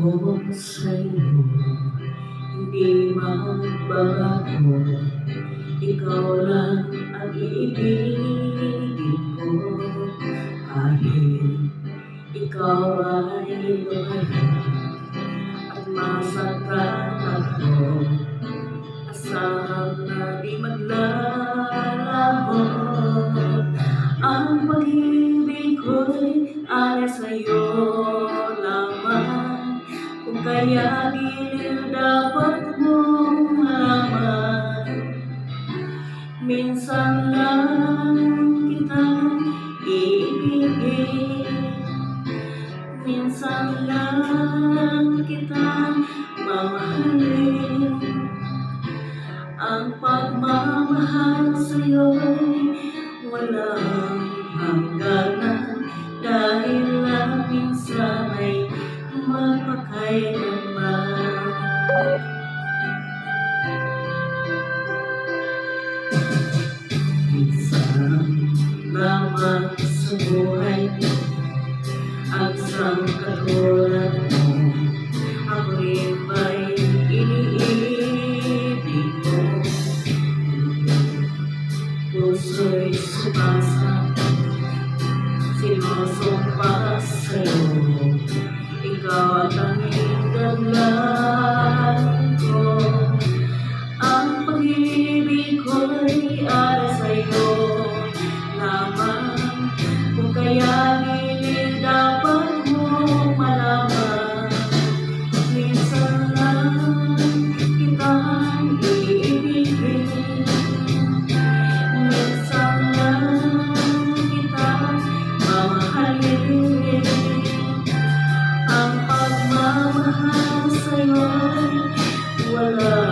ko sa'yo, hindi magbabago. Ikaw lang ang iibigin ko, kahit ikaw ay lumayo at masaktan ako. Asahan na di maglalaho, ang pag-ibig ko'y alay sa'yo lamang. Kung kayanin dapat mong malaman, minsan lang kitang iibigin, minsan lang kitang mamahalin. Ang pagmamahal sa'yo'y walang hangganan, dahil lang minsan ay magpakailanman. Minsan lamang sa buhay ang isang katulad mo, ako rin ba'y iniibig mo? Puso'y sumasa, sinusumpa sa'yo, ikaw ang tanging dahilan ko. Ang pag-ibig ko'y alay sa'yo lamang. Kung kayanin dapat mong malaman, minsan lang kitang iibigin, minsan lang kitang mamahalin. Ang pagmamahal sa'yo'y wala